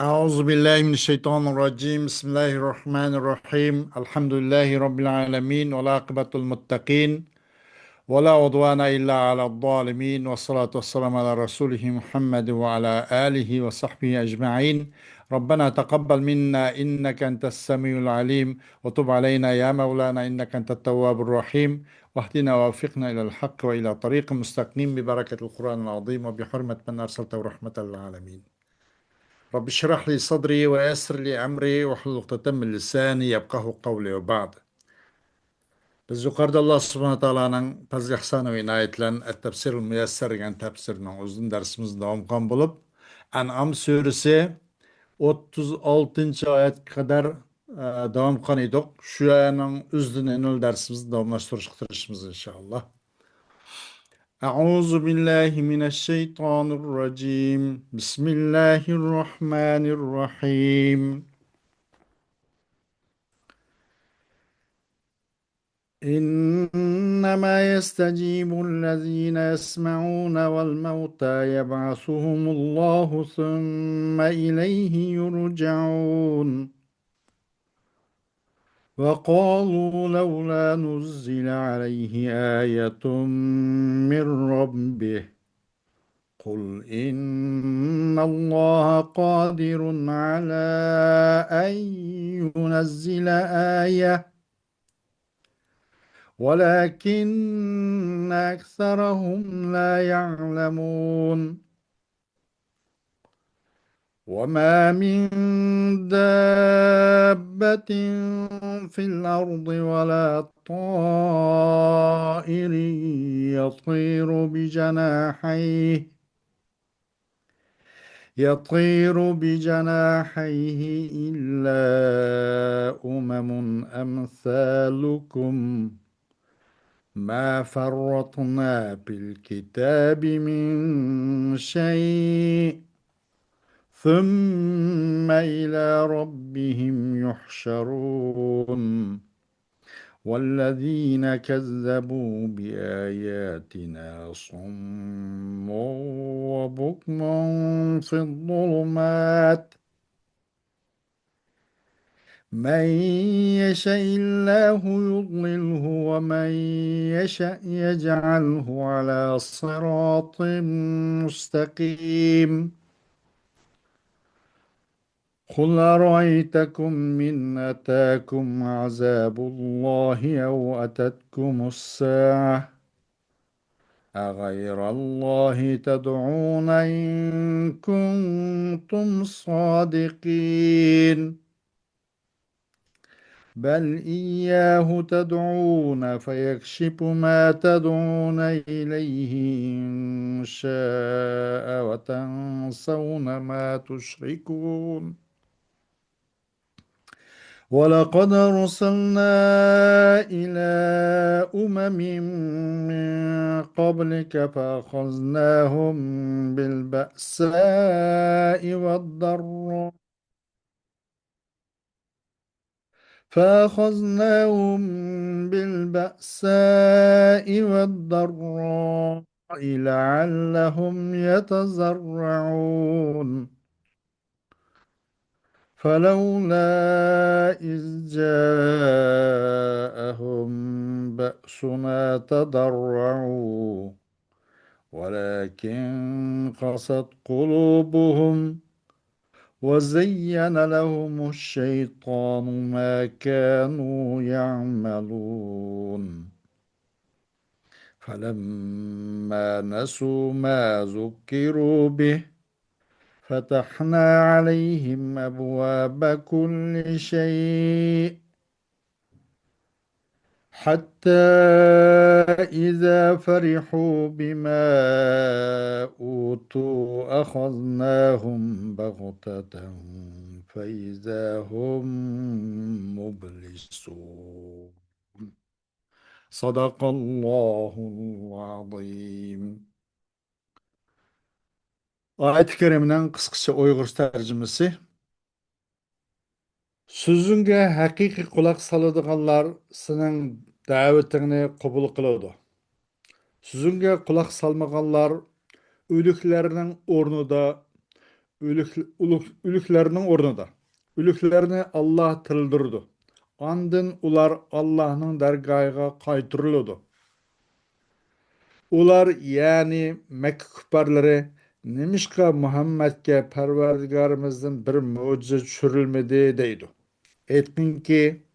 أعوذ بالله من الشيطان الرجيم بسم الله الرحمن الرحيم الحمد لله رب العالمين والعاقبة المتقين ولا عدوان إلا على الظالمين والصلاة والسلام على رسوله محمد وعلى آله وصحبه أجمعين. ربنا تقبل منا إنك أنت السميع العليم وتب علينا يا مولانا إنك أنت التواب الرحيم واهدنا ووفقنا إلى الحق وإلى طريق مستقيم ببركة القرآن العظيم وبحرمة من أرسلته رحمة للعالمين. رب اشرح لي صدري ويسر لي أمري واحلل عقدة من لساني يفقهوا قولي وبعد. Biz yukarıda Allah subhanahu wa ta'ala'nın fazl ihsanı ve inayetle et-tefsirul müyesser yani tefsirinin uzun dersimiz devam kan bulup En'am suresi 36. ayet kadar devam kan idik. Şu ayanın üzdün ol dersimizi devamlaştırışımız inşallah. Euzu billahi mineşşeytanirracim. Bismillahirrahmanirrahim. إنما يستجيب الذين يسمعون والموتى يبعثهم الله ثم إليه يرجعون وقالوا لولا نزل عليه آية من ربه قل إن الله قادر على أن ينزل آية ولكن أكثرهم لا يعلمون وما من دابة في الأرض ولا طائر يطير بجناحيه إلا أمم أمثالكم ما فرطنا في الكتاب من شيء ثم إلى ربهم يحشرون والذين كذبوا بآياتنا صم وبكم في الظلمات من يشاء الله يضلله ومن يشاء يجعله على صراط مستقيم قل أرأيتكم من أتاكم عذاب الله أو أتتكم الساعة أغير الله تدعون إن كنتم صادقين بل إياه تدعون فيكشف ما تدعون إليه إن شاء وتنسون ما تشركون ولقد أرسلنا إلى أمم من قبلك فأخذناهم بالبأساء والضراء لعلهم يتضرعون فلولا إذ جاءهم بأسنا تضرعوا ولكن قست قلوبهم وزين لهم الشيطان ما كانوا يعملون فلما نسوا ما ذكروا به فتحنا عليهم أبواب كل شيء حتى إذا فرحوا بما أوتوا أخذناهم بغتة فإذا هم مبلسون صدق الله العظيم. Ayet-i Kerime'nin kısaca Uygur tercümesi. Sözünge hakiki kulak salıdığanlar senin davetini kabul kılıdı. Sözünge kulak salmaganlar ölüklerinin ornunda Ülüklerinin ornida. Ülüklerini Allah tirildirdi. Andın ular Allah'ın dergahına qaytırıldı. Ular yani Mekke küpärleri nemişka Muhammed'ge Perverdigarimizden bir mucize çürülmedi deydi. Etkin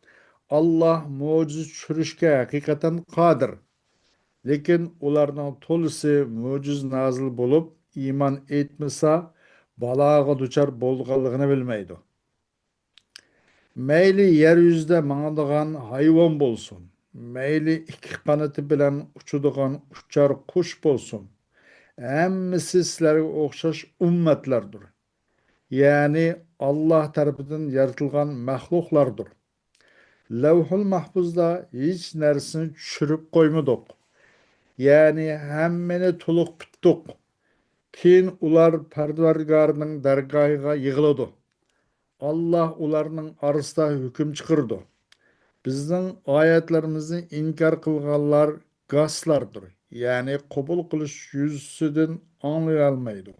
Allah mucize çürüşke hakikaten kadir. Lekin ularning to'lisi mo'jiz nazil bo'lib, iymon etmasa, baloga duchor bo'lganligini bilmaydi. Mayli yer yuzida mangadigan hayvon bo'lsin, mayli ikki qanoti bilan uchadigan uchar qush bo'lsin, hammasi sizlarga o'xshash ummatlardir. Ya'ni Alloh tarafidan yaratilgan maxluqlardir. Lavhul mahfuzda hech narsani tushirib qo'ymadik. Yani hemmeni tuluk bittik. Keyin ular Parvardigarining dargohiga yig'iladi. Allah ularning orasida hukm chiqirdi. Bizning oyatlarimizni inkor qilganlar gaslardir. Ya'ni qabul qilish yuzasidan anglay olmaydi.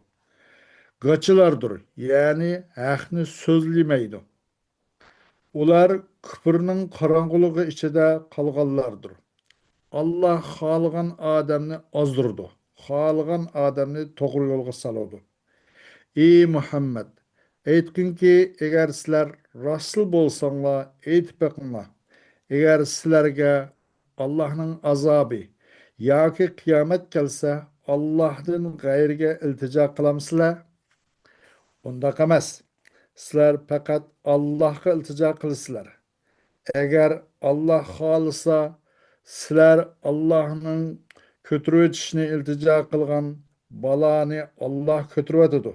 Gachilardir. Ya'ni haqni so'zlamaydi. Ular kufrning qorong'uligi ichida qolganlardir. Allah xalqan adamni azdırdı. Xalqan adamni to'g'ri yo'lga saladi. Ey Muhammad, aytgin ki, eğer sizlar rasul bo'lsanglar, aytib baqinglar. Eğer sizlarga Allohning azobi yoki qiyomat kelsa, Allohdan g'ayriga iltijo qilamsizlar? Undaq emas. Sizlar faqat Allohga iltijo qilasizlar. Eğer Allah xohlasa, sizlar Allohning ko'tarib o'tishni iltijo qilgan baloni Allah ko'tarib o'tadi.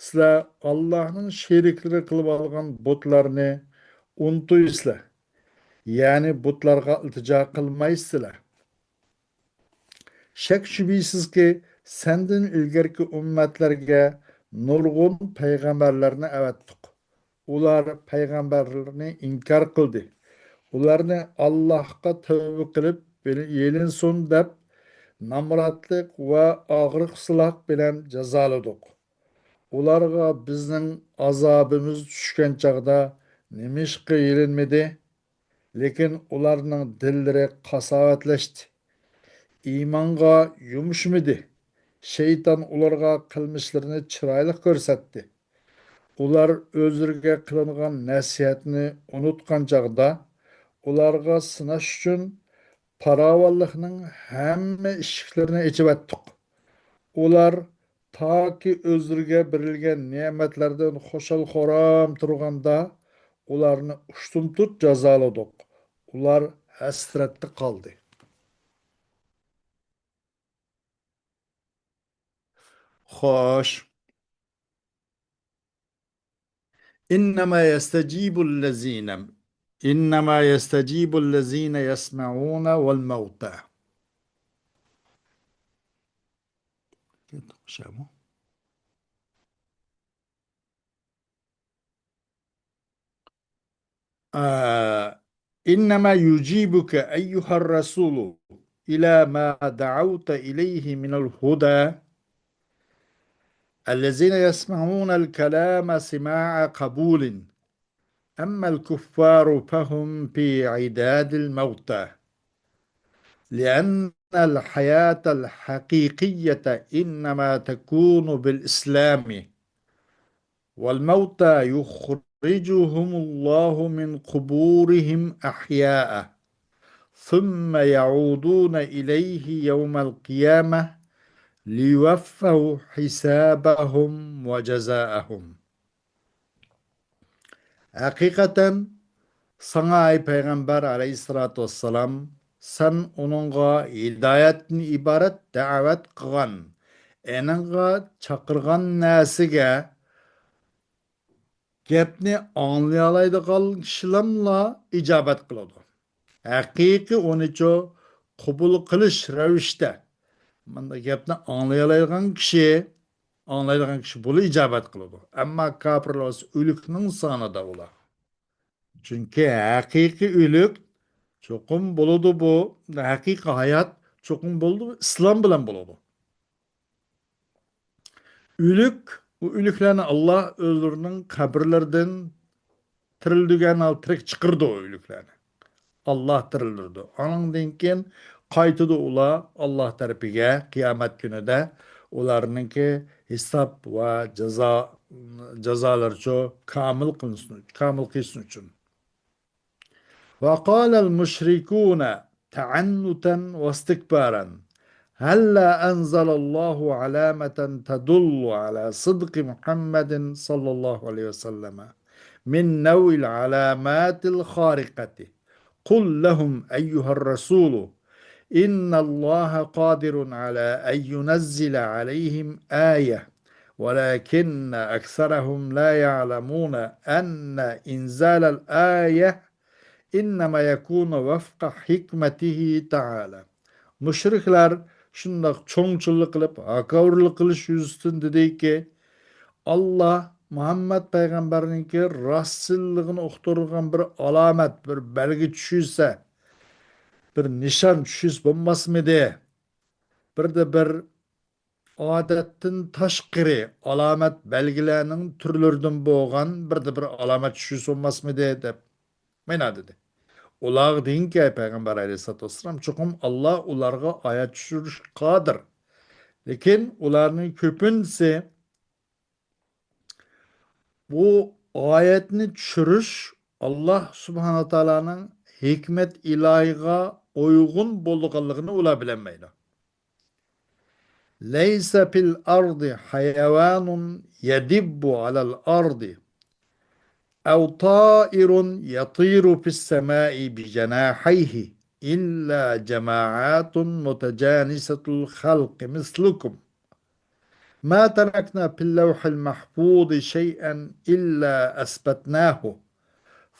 Sizlar Allohning sheriklari qilib olgan butlarni unutaysizlar. Ya'ni butlarga iltijo qilmaysizlar. Shak shubhisizki, sendan ilgarki ummatlarga nurg'un payg'ambarlarni avatdik. Ular payg'ambarlarni inkor qildi. Ularni Allohga tavba qilib yelinsin deb namratlik va og'riqsizlik bilan jazoladik. Ularga bizning azobimiz tushgan chaqda nimishqa yelinmadi, lekin ularning dillari qasovatlashdi. Iymonga yumishmidi. Shayton ularga qilmishlarini chiroyli ko'rsatdi. Ular o'zlariga qilingan nasihatni unutgan chaqda ularga sinash uchun farovonlikning hamma eshiklarini ochib atdik. Ular toki o'zlariga berilgan ne'matlardan xushal-xuram turganda ularni ushtumtut jazoladik. Ular hasratda qoldi. Xo'sh, innama yastajibul ladzina innama yastajibul ladzina yasma'una wal mauta. Şamu. إنما يجيبك أيها الرسول إلى ما دعوت إليه من الهدى الذين يسمعون الكلام سماع قبول أما الكفار فهم في عداد الموتى لأن الحياة الحقيقية إنما تكون بالإسلام والموتى يخرجهم الله من قبورهم أحياء ثم يعودون إليه يوم القيامة ليوفوا حسابهم وجزاءهم. Hakikaten sana ey Peygamber aleyhissalatu vesselam sen onunla hidayetin ibaret davet kılan enanga çakırgan nasiga gapni anlayalaydigan kishilarla icabet kılады. Haqiqiy onicho qabul qilish ravishda mana gapni anglaydigan kishi bo'lib ijobat qiladi. Ammo kofirlar o'likning sonida ular. Chunki haqiqiy o'lik cho'qim bo'ladi bu, haqiqiy hayot cho'qim bo'ladi islom bilan bo'ladi. O'lik Bu ölüklerini Allah özlerinin kabirlerden tirildigen al tirik çıkırdı o ölüklerini. Allah tirildirdi. Ondan keyin qaytıdı ula Allah tarafiga kıyamet günü de ularninki hesap ve jazalar kamil kılsın için. وقال المشركون تعنتا واستكبارا هلا أنزل الله علامة تدل على صدق محمد صلى الله عليه وسلم من نوع العلامات الخارقة قل لهم أيها الرسول إن الله قادر على أن ينزل عليهم آية ولكن أكثرهم لا يعلمون أن إنزال الآية İnnema yekunu vefka hikmetihi taala. Müşrikler şundak çoğunçuluk kılıp hakavurluk kılış yüzüstün dedi ki Allah Muhammed peygamberninki rasulluğunu uqturgan bir alamet, bir belgi düşüyse, bir nişan düşüyse bulmasmidi. Bir de bir adettin taşqiri alamet belgilerinin türlerinden boğan bir de bir alamet düşüyse olmasmidi dep. Mena dedi. Ular deyin ki Peygamber aleyhissalatü vesselam çokum Allah ularga ayet düşürüş kadir. Lekin ularning köpünsü bu ayetni düşürüş Allah subhanahu taala'nın hikmet ilahiga uygun bolganligini ular bilenmeydi. Leysa fil ardi hayvanun yedibbu alal ardi أو طائر يطير في السماء بجناحيه إلا جماعات متجانسة الخلق مثلكم ما تركنا في اللوح المحفوظ شيئا إلا أثبتناه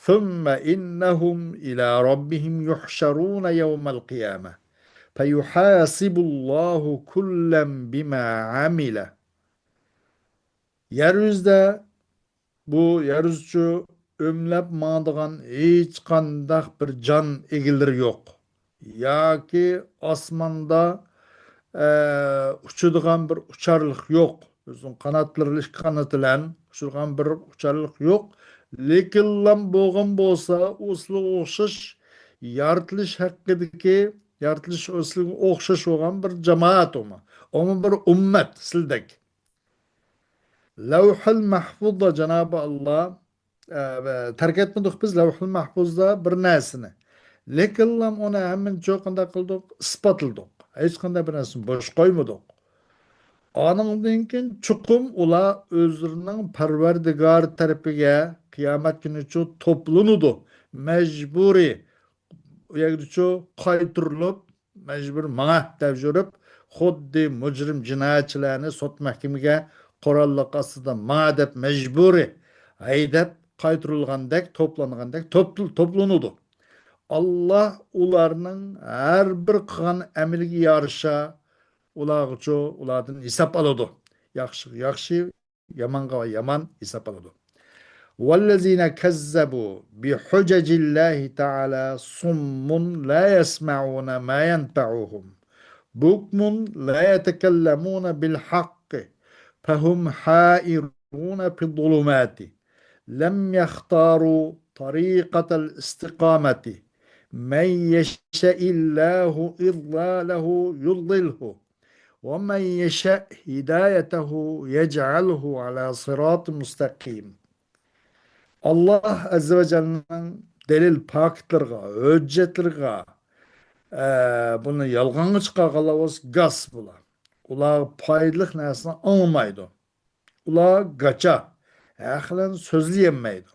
ثم إنهم إلى ربهم يحشرون يوم القيامة فيحاسب الله كلا بما عمل. Yeryüzde bu yeryüzü ömlep mağdıgan hiç kandak bir can egilir yok. Ya ki asmanda uçuduğun bir uçarlık yok. Özün kanatları kanatılan uçurgan bir uçarlık yok. Lekin lan boğan bolsa uslu okşaş yaratılış hakkıdaki yaratılış uslu okşaş olan bir cemaat olma. Onun bir ümmet sildek. Levh-ül Mahfuz'da Cenab-ı Allah terk etmedik biz Levh-ül Mahfuz'da bir nesini. Lekin ona hemen çok anda kıldık, ispatıldık. Hiç kanda bir nesini boş koymadık. Anından keyin çukum ula özlerinin Parvardigar tarafiga kıyamet günü şu toplunudu. Mecburi yagdiço qaytirilib majbur mana deb jurib xuddi mujrim jinoyatchilarni sud mahkamaga qurolliq ostida ma deb majburiy haydab qaytirilgandek to'plangandek to'planadi. Allah ularning har bir qilgan amaliga yarasha ularga ulardan hisob oladi. Yaxshi yaxshi, yomonga yomon hisob oladi. وَالَّذِينَ كَذَّبُوا بِحُجَجِ اللّٰهِ تَعَالَى صُمٌّ لَا يَسْمَعُونَ مَا يَنْفَعُهُمْ بُكْمٌ لَا يَتَكَلَّمُونَ بِالْحَقِّ فَهُمْ حَائِرُونَ فِي الظُّلُمَاتِ لَمْ يَخْتَارُوا طَرِيقَةَ الْاِسْتِقَامَةِ مَنْ يَشَاءِ اللّٰهُ إِضْلَالَهُ يُضْلِلْهُ وَمَنْ يَشَاء هِدَايَتَهُ يَجْعَلْهُ عَلَى صِرَاطٍ مُسْتَقِيمٍ. Allah Azze ve Celle'nin delil paketlerine, hüccetlerine bunu yalganga çıkargalavuz gaz bula. Ular paylık nesini anlamaydı. Ular gaça. Ahlen sözleyemeydi.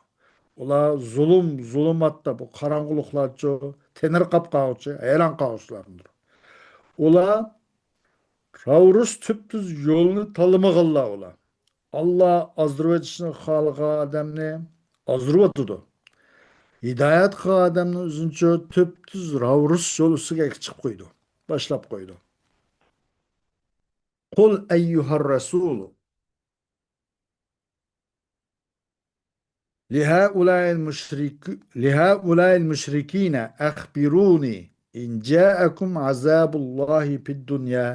Ular zulümatta bu karangılıklarca, tenir kapkağıcı, hayran kağıçlarındır. Ular Ravrus tüptüz yolunu tanımagalla ular. Allah azdırıvecişini halka adamni azdırıvatıdı. Hidayet kılan adamın üzünçe tüptüz ravrus yolusuga çıkıp koydu. Başlap koydu. Kul eyyuhar rasulu لهؤلاء المشركين أخبروني إن جاءكم عذاب الله في الدنيا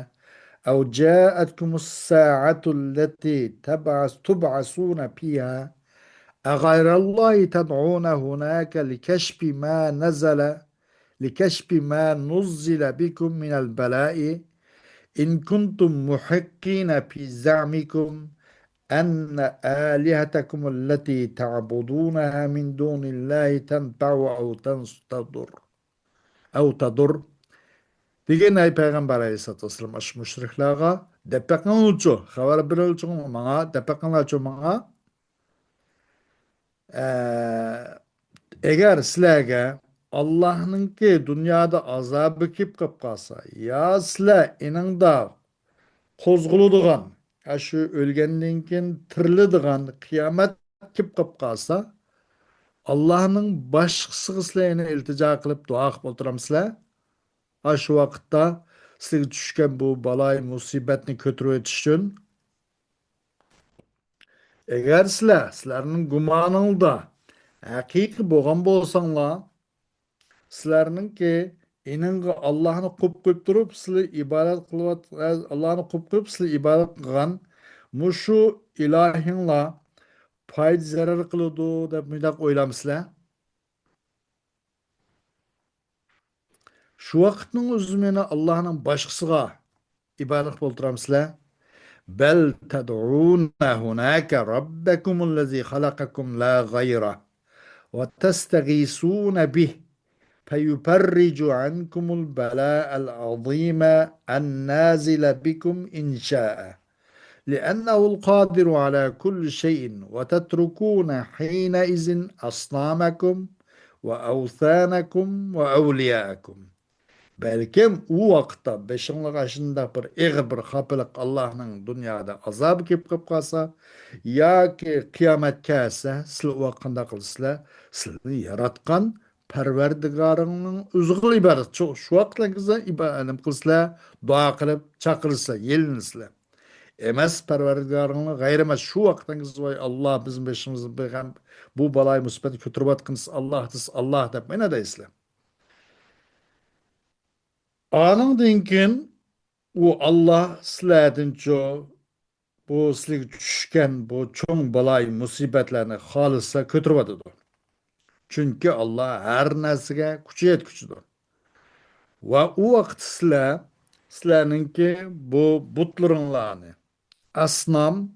أو جاءتكم الساعة التي تبعثون فيها أغير الله تدعون هناك لكشف ما نزل بكم من البلاء إن كنتم محقين في زعمكم أن آلهتكم التي تعبدونها من دون الله تنفع أو تضر. Деген ай пайғамбар алейхиссалату вассалам аш мушрикларга деп баккан улчу хабар берилчү мага деп баккан алчу мага eğer sizlarga Allah'ınki dünyada azabı kip kap kalsa ya sizlar inanda kozguluduğun şu ölgenden tırılıdığın kıyamet kip kap kalsa Allah'ın başkısı sizlerine iltica kılıp dua kılıp oturamsızlar. Şu vakitte sizge düşken bu balay musibetini kötürü etişin. Eğer sizlerin gumanında hakiki boğan bolsanlar sizlarninki inanғы Allah'ını құп қойып тұрып, сілі ибадат қылып, Allah'ını құп қойып, сілі ибадат қылған, мұшу илахинла пайда зарар қылуды деп мұйдақ ойламсызlar. Шу вақыттың өзімені Allah'ның башқысыға ибадат болтырамсызlar. Бәл тад'уна хунака раббакумуллази халақакум ла гайра ва тастағисуна бих فيفرج عنكم البلاء العظيم النازل بكم إن شاء لأنه القادر على كل شيء وتتركون حينئذ أصنامكم وأوثانكم وأولياءكم. Belki o vakitte beşinlik aşında bir kapılık Allah'ın dünyada azabı kip kip kalsa ya ki kıyamet kelse sil o vakında kılsıla sili yaratkan Perverdigarının özü kıl ibadet. Şu vakitla kıza ibadet kılsıla dua kılıp çakırsa yelinirse. Emes perverdigarını gayrimez şu vakitten kıza vay Allah bizim beşimizde bu balay musibeti kötürübat kınız Allah deyip ne deysile. Anın dinkin o Allah siladinço bu silik düşken bu çoğun balay musibetlerini halisa kötürübatıdır. Çünkü Allah her nesige gücü yetküçüdür. Ve o vakit sizlerninki bu butlarınlarını asnam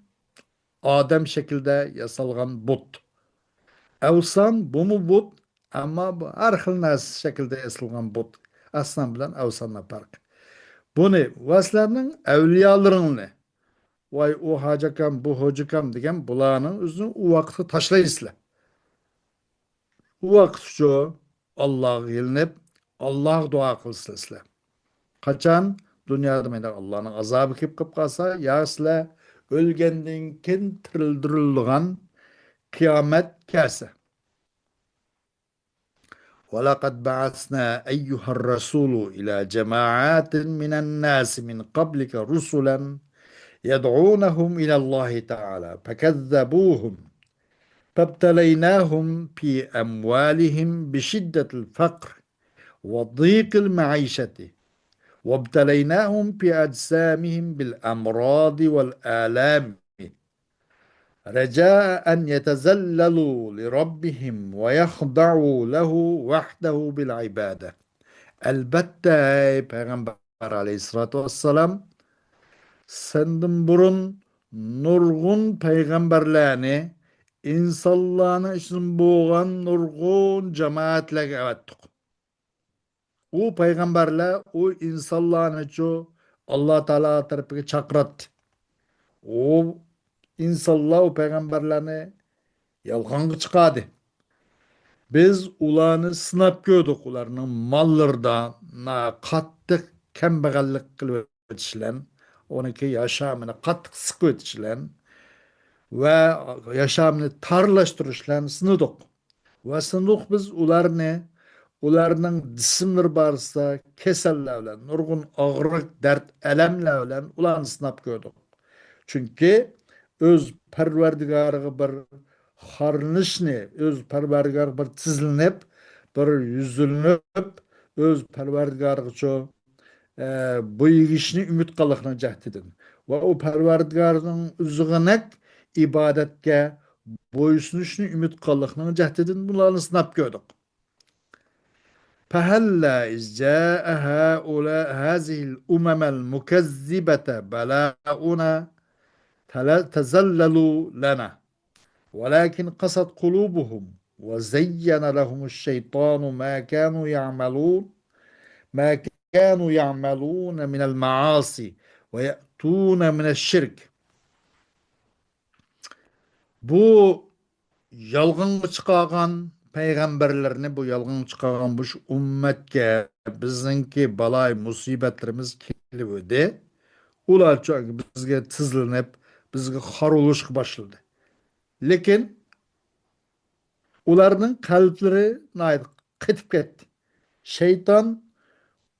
Adem şekilde yasalgan but. Evsan bu mu but ama bu her xil şekilde yasalgan but. Asnam bilen evsanla fark. Bunu ve sizlerinin evliyalarını vay o hacakam bu hocakam degen bulanın üzerine o vakti taşlayısılar. O vakit şu Allah'a gelinip Allah dua kılsızlar. Kaçan dünyada meydan Allah'ın azabı kip kip kalsa ya sizler ölgenden ken tirildirilgan kıyamet kelse. وَلَقَدْ بَعَثْنَا أَيُّهَا الرَّسُولُ إِلَى جَمَاعَاتٍ مِنَ النَّاسِ مِنْ قَبْلِكَ رُسُلًا يَدْعُونَهُمْ إِلَى اللّٰهِ تَعَالَى فَكَذَّبُوهُمْ فَابْتَلَيْنَاهُمْ فِي أَمْوَالِهِمْ بِشِدَّةِ الْفَقْرِ وَضِيقِ الْمَعِيشَةِ وَابْتَلَيْنَاهُمْ فِي أَجْسَامِهِمْ بِالْأَمْرَاضِ وَالْآلَامِ رجاء أن يتذللوا لربهم ويخضعوا له وحده بالعبادة. Elbette Peygamber aleyhissalatü vesselam senden burun nurgun peygamberlerini insanlığını için boğan nurgun cemaatlerine evettik. O peygamberler o insanlığını için Allah Teala tarafı çakırattı. O insanlar o peygamberlerini yalğanğı çıkardı. Biz ularını sınap gördük ularının mallardan kattık kembegallik kılıp ötüşlen, onunki yaşamını kattık sıkı ötüşlen ve yaşamını tarlaştırışlen sınıdık. Ve sınıdık biz ularının cisimleri barısa kesellerle, nurgun ağırlık, dert, elemlerle ularını sınap gördük. Çünkü öz perverdigarı bir harnışni, öz perverdigarı bir tizlinip, bir yüzülünüp, öz perverdigarı bu işini ümit qılıqını cəhdidin. Və o Pərverdigarın üzüğünək ibadətə boysunuşunu ümit qılıqını cəhdidin. Bunlarını sınab gördük. فهلا إذ جاء هؤلاء هذه الأمم المكذبة بلاؤنا تزللوا لنا ولكن قست قلوبهم وزين لهم الشيطان ما كانوا يعملون من المعاصي ويأتون من الشرك. Bu yalgın çıkargan peygamberlerini bu yalgın çıkargan bu şu ümmetke bizimki balay musibetlerimiz kelibdi. Ular çok bizge tızlanıp bizge haruluş başladı. Lekin ularning qalblari qetib ketdi. Shayton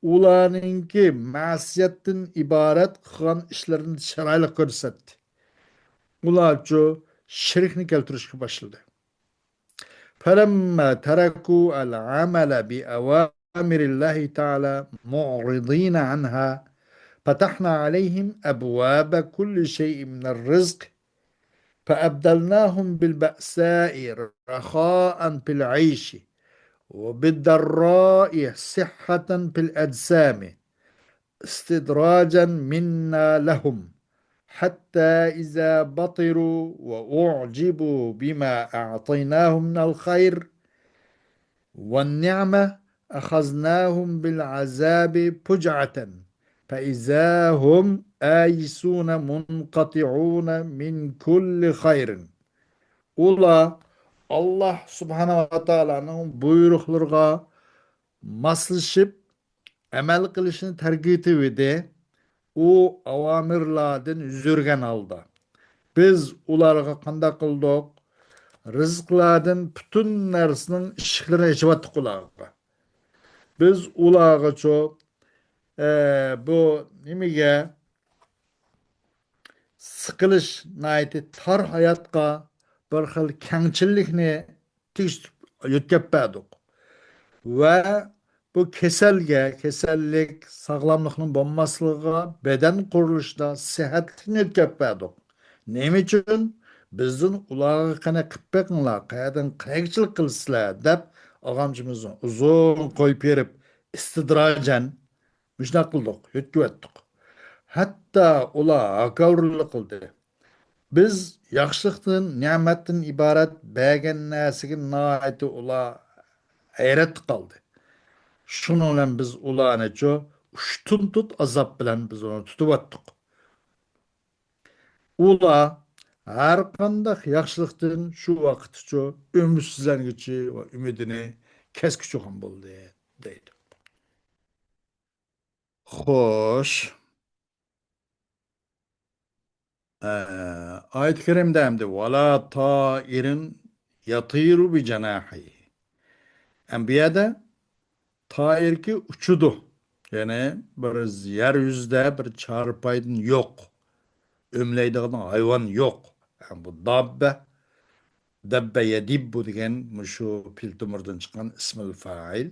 ularningki ma'siyatdan iborat qilgan ishlarini chiroyli ko'rsatdi. Ularchu shirkni keltirishga boshladi. فلما تركوا العمل بأوامر الله تعالى معرضين عنها فتحنا عليهم أبواب كل شيء من الرزق فأبدلناهم بالبأساء رخاء في العيش وبالضراء صحة في الأجسام استدراجا منا لهم حتى إذا بطروا وأعجبوا بما أعطيناهم من الخير والنعمة أخذناهم بالعذاب فجعة فإذا هم آيسون منقطعون من كل خير. Ula Allah subhanahu wa ta'ala'nın buyruqlarına maslashib amal qilishni targib etdi. U avamirlardan yurgan holda. Biz ularga qanday qildik? Rizqlardan butun narsaning ishiklarini echatdik ularga. Biz ularga bu nimaga siqilish nayti tar hayotga bir xil kengchilikni yetkazib ve bu kesellik, sağlamlıkның болмаслыгы, beden kuruluşda sıhhatini yetkazib. Neme için? Bizden ulağı qana qilib beqinglar, qayadan qayıqchilik qilsizlar deb ağamcımızın uzun qo'yib berib istidrajan müşnaq qildik, yetkazdik. Hatta ular akavurlik qildi. Biz yaxshilikdan, ne'matdan iborat bergan narsaga nihoyatda ular hayrat qoldi. Şunu bilan biz ularni ushtun tut azob bilan biz uni tutib o'tdik. Ular har qanday yaxshilikdan shu vaqtcha umidsizlanguchi va umidini kesguchi ham bo'ldi deydi. Xo'sh, oyat karimda hamda vala toirin yatiru bi janahi. Anbiyada toirki uchudu. Yani bir yeryüzünde bir çarpaydın yok. Ömleydiğin hayvan yok. Yani bu dabbe yedibbu degen şu piltumurdan çıkan ismil fail.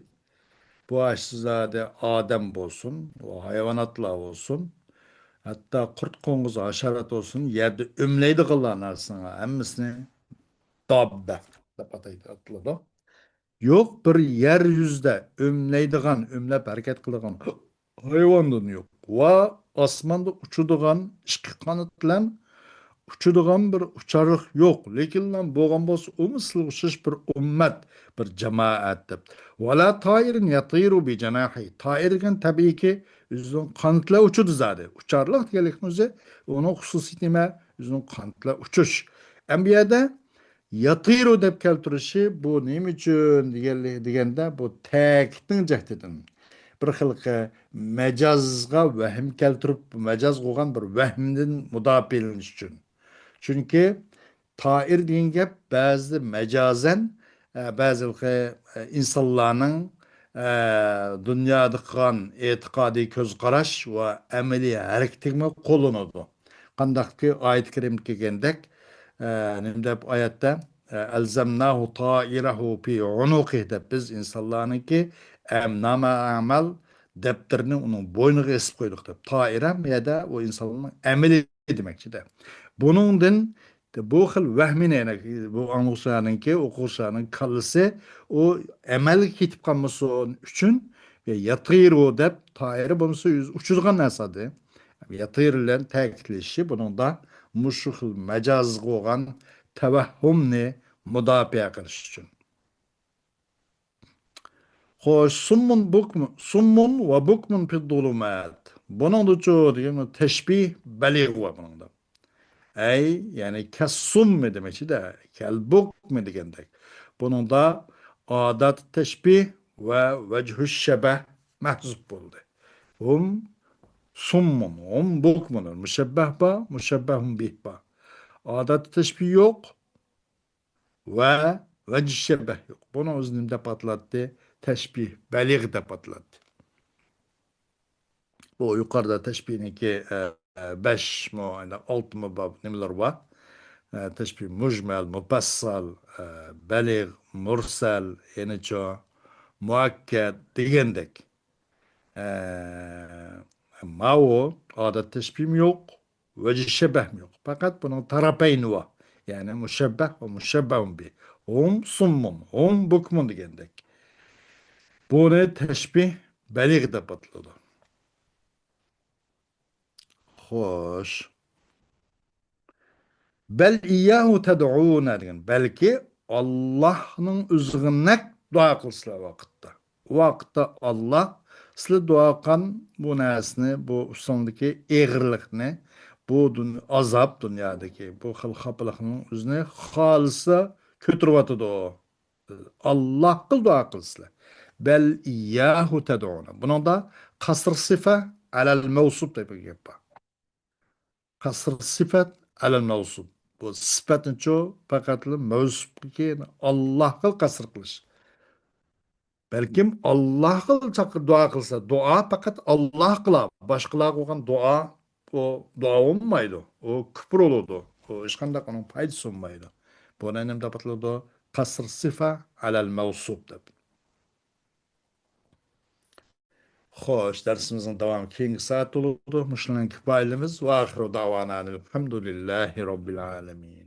Bu aşsızade Adem olsun, o hayvanatlar olsun. Hatta kurt konguzu haşerat olsun, yerde ömleydiğinler aslında. Hemmisini dabbe. Atladı. Yok bir yeryüzde ömlep hareket kılgan hayvandan yok. Va asmanda uçuduğan, iki kanat bilen uçuduğan bir uçarlık yok. Lekin lan boğan bolsa o misli uçuş bir ümmet, bir cemaat deb. Vala tairin yatiru bi cenahi. Tair degan tabii ki üzünün kanatla uçudu zade. Uçarlık degelikni o'zi onun hususi nima? Üzünün kanatla uçuş. Enbiyada yatiru deb keltirishi bu nima uchun deganda bu ta'kidning jahdidan bir xil majazga vahm keltirib majaz qilgan bir vahmdan mudofialanish uchun. Chunki toir degan gap ba'zi majozen ba'zi insonlarning dunyoda qilgan e'tiqodiy ko'zqarash va amaliy harakatiga qo'llanadi. Qandaqki oyat karim kelgandek nimdeb oyatda elzemnahu ta'irahu fi unuqih deb biz insonlarniki nama amal Depterini onun boynuga esip koyduk dep. Tairem ya da o insanın emeli demekçi de. Bunundan bu xil vahmine bu anlıqsanınki oquşanın kallısı o emel ketip kalması üçün ve yatır o dep tairi bunысы uçuzgan narsadi. Yatır ile ta'kidleşi bunun da muşu xil mecaz qoğan tevahhumni mudafaa qilish üçün. Xoş, summun ve bukmun fid zulumat. Bunun da çoğu diye teşbih belig var bunun da. Ey yani kessum demek de kel buk mu degendek. Bunun da adat teşbih ve vechü şebeh mahzup oldu. Hum summun, bukmun. Müşebbeh ba, müşebbehun bih ba. Adat teşbih yok ve vecih şebeh yok. Bunu özünde patlattı. Teşbih, belig de patlattı. Bu yukarıda teşbihinki 5 mu, yani 6 mu bab neler var? Teşbih mujmel, mufassal, belig, mursal, yani ço, muakked degendek. Ama o adet teşbihim yok, vecih şebeh yok. Fakat bunun tarafeyni var. Yani müşebbeh ve müşebbehun bih. Summun, bukmun degendek. Bu ne teşbih belig de patladı. Hoş. Bel iyyahu ted'ûne degan. Belki Allah'ın üzgünnek dua kılsılar vakitte. Vakitte Allah sizle dua kılan bu nesni, bu üstündeki eğirlikni, bu azap dünyadaki, bu xil xapılıkның üzüne halisa kötürüp atıdı o. Allah kıl dua kılsılar. Bel iyyahu ted'ûne. Bunun da kasr sife alel mevsup diye bir gep var. Kasr sifat alel mevsup. Bu sıfatın çoğu fakat mevsup Allah'a kasr kılış. Belkim Allah'a çakır dua kılsa dua fakat Allah kıla. Başkalar koygan dua o dua olmaydı. O küfür olurdu. O işkanda onun faydası olmaydı. Bu nenem tapatlıdı kasr sifa alel mevsup deb. Xoş, dersimizin devamı keyingi saat olurdu. Muşlan kifailimiz ve ahiru davana elhamdülillahi rabbil alemin.